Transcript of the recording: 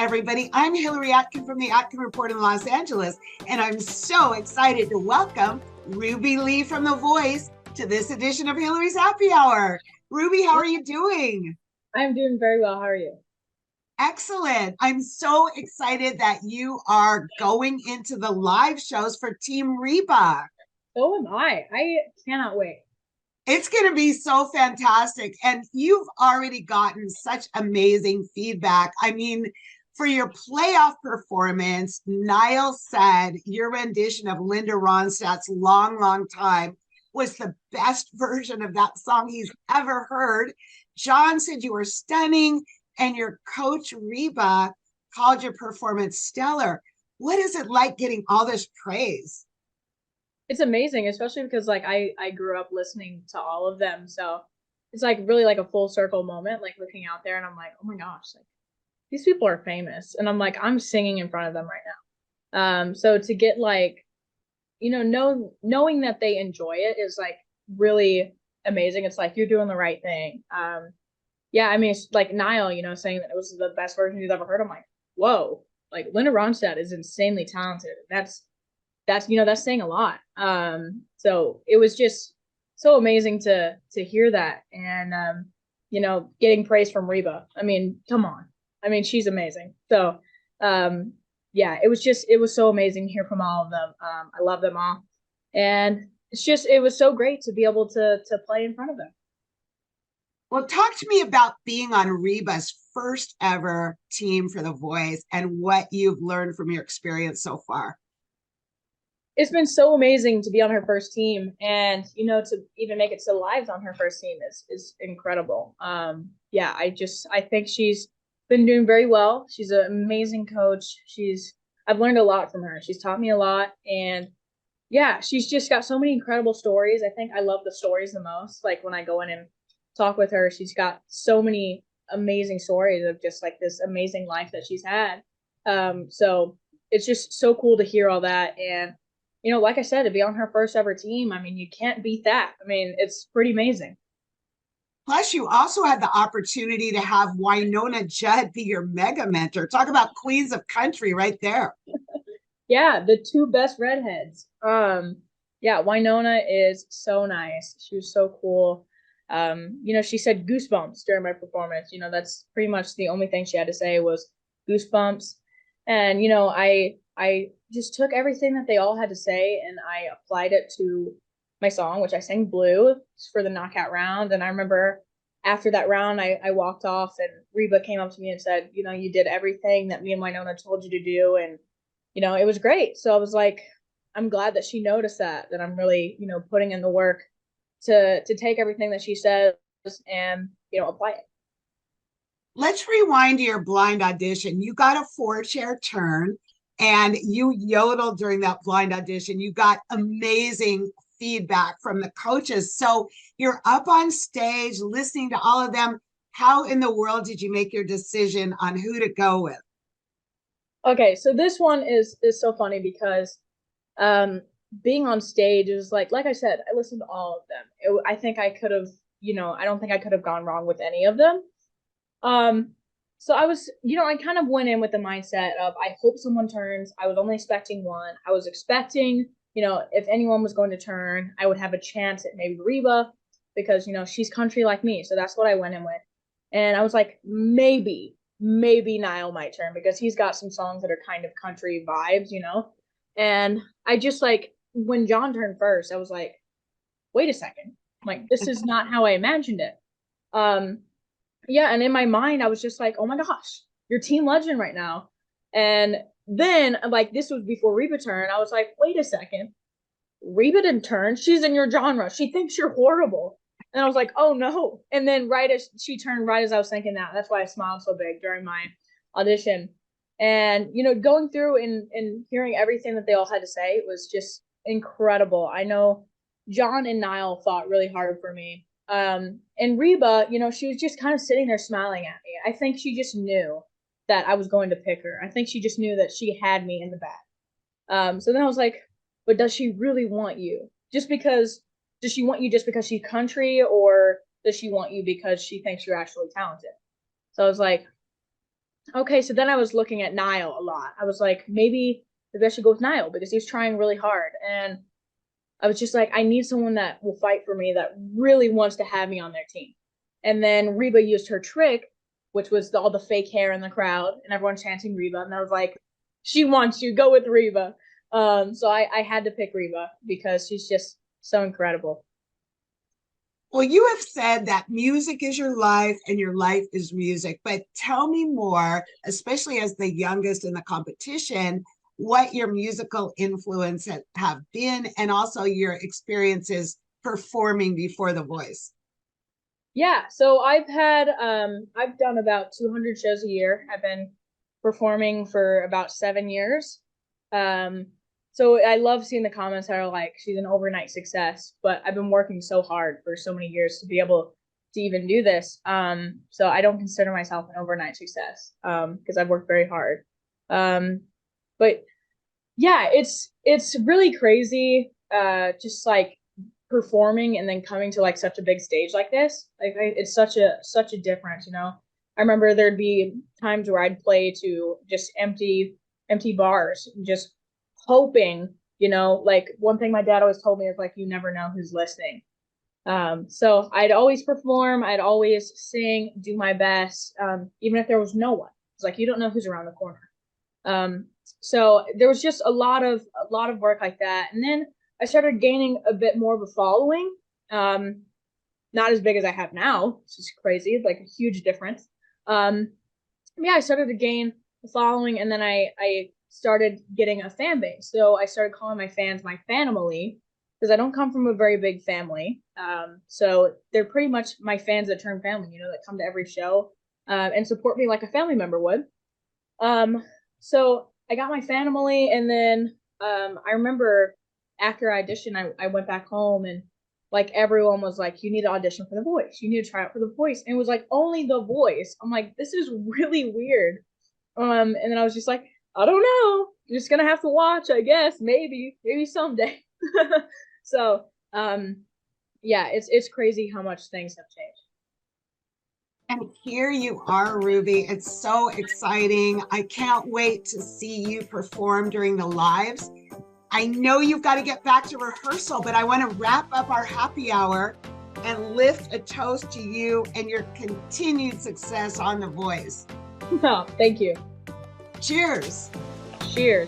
everybody. I'm Hillary Atkin from the Atkin Report in Los Angeles, and I'm so excited to welcome Ruby Leigh from The Voice to this edition of Hillary's Happy Hour. Ruby, how are you doing? I'm doing very well. How are you? Excellent. I'm so excited that you are going into the live shows for Team Reba. So am I. I cannot wait. It's going to be so fantastic. And you've already gotten such amazing feedback. I mean, for your playoff performance, Niall said your rendition of Linda Ronstadt's Long, Long Time was the best version of that song he's ever heard. John said you were stunning, and your coach, Reba, called your performance stellar. What is it like getting all this praise? It's amazing, especially because I grew up listening to all of them. So it's like really like a full circle moment, like looking out there and I'm like, oh my gosh, like these people are famous. And I'm like, I'm singing in front of them right now. So to get like, knowing that they enjoy it is like really amazing. It's like you're doing the right thing. Yeah, I mean, it's like Niall, saying that it was the best version he's ever heard. I'm like, whoa, like Linda Ronstadt is insanely talented. That's saying a lot. So it was just so amazing to hear that, and getting praise from Reba. I mean, come on. I mean, she's amazing. So yeah, it was so amazing to hear from all of them. I love them all, and it was so great to be able to play in front of them. Well, talk to me about being on Reba's first ever team for The Voice and what you've learned from your experience so far. It's been so amazing to be on her first team, and to even make it to lives on her first team is incredible. Yeah, I think she's been doing very well. She's an amazing coach. I've learned a lot from her. She's taught me a lot, and yeah, she's just got so many incredible stories. I think I love the stories the most. Like when I go in and talk with her, she's got so many amazing stories of just like this amazing life that she's had. So it's just so cool to hear all that. And like I said, to be on her first ever team, I mean, you can't beat that. I mean, it's pretty amazing. Plus, you also had the opportunity to have Winona Judd be your mega mentor. Talk about queens of country right there. Yeah, the two best redheads. Yeah, Winona is so nice. She was so cool. She said goosebumps during my performance. That's pretty much the only thing she had to say was goosebumps. And I just took everything that they all had to say and I applied it to my song, which I sang Blue for the knockout round. And I remember after that round, I walked off and Reba came up to me and said, you did everything that me and Winona told you to do. And, it was great. So I was like, I'm glad that she noticed that I'm really, putting in the work to take everything that she says and, apply it. Let's rewind to your blind audition. You got a 4-chair turn and you yodeled during that blind audition. You got amazing feedback from the coaches. So you're up on stage listening to all of them. How in the world did you make your decision on who to go with? Okay, so this one is so funny because being on stage is like I said, I listened to all of them. I think I could have, I don't think I could have gone wrong with any of them. So I was, I kind of went in with the mindset of I hope someone turns. I was only expecting one. I was expecting, if anyone was going to turn, I would have a chance at maybe Reba because, she's country like me. So that's what I went in with. And I was like, maybe Niall might turn because he's got some songs that are kind of country vibes, And I just like when John turned first, I was like, wait a second. Like, this is not how I imagined it. Yeah, and in my mind, I was just like, oh my gosh, you're team legend right now. And then, like, this was before Reba turned. I was like, wait a second. Reba didn't turn. She's in your genre. She thinks you're horrible. And I was like, oh no. And then right as she turned, right as I was thinking that, that's why I smiled so big during my audition. And, going through and hearing everything that they all had to say was just incredible. I know John and Niall fought really hard for me. And Reba, she was just kind of sitting there smiling at me. I think she just knew that I was going to pick her. I think she just knew that she had me in the bag. So then I was like, but does she really want you? Does she want you just because she's country, or does she want you because she thinks you're actually talented? So I was like, Okay, so then I was looking at Niall a lot. I was like, maybe I should go with Niall because he's trying really hard. And I was just like, I need someone that will fight for me, that really wants to have me on their team. And then Reba used her trick, which was all the fake hair in the crowd and everyone chanting Reba. And I was like, she wants you, go with Reba. So I had to pick Reba because she's just so incredible. Well, you have said that music is your life and your life is music, but tell me more, especially as the youngest in the competition, what your musical influence have been and also your experiences performing before The Voice. Yeah, so I've done about 200 shows a year. I've been performing for about 7 years. Um, so I love seeing the comments that are like, she's an overnight success, but I've been working so hard for so many years to be able to even do this. So I don't consider myself an overnight success, because I've worked very hard. Um, but yeah, it's really crazy, just like performing and then coming to like such a big stage like this. Like it's such a difference, you know. I remember there'd be times where I'd play to just empty bars, just hoping, you know, like one thing my dad always told me is like, you never know who's listening. So I'd always perform, I'd always sing, do my best, even if there was no one. It's like you don't know who's around the corner. So there was just a lot of work like that, and then I started gaining a bit more of a following. Um, Not as big as I have now, which is crazy. It's like a huge difference. Um, yeah, I started to gain a following, and then I started getting a fan base. So I started calling my fans my family because I don't come from a very big family. So they're pretty much my fans that turn family. You know, that come to every show, and support me like a family member would. So I got my family, and then I remember after I auditioned, I went back home, and like everyone was like, you need to audition for The Voice. You need to try out for The Voice. And it was like only The Voice. I'm like, this is really weird. And then I was just like, I don't know. You're just gonna have to watch, I guess. Maybe someday. So yeah, it's crazy how much things have changed. And here you are, Ruby. It's so exciting. I can't wait to see you perform during the lives. I know you've got to get back to rehearsal, but I want to wrap up our happy hour and lift a toast to you and your continued success on The Voice. Oh, thank you. Cheers. Cheers.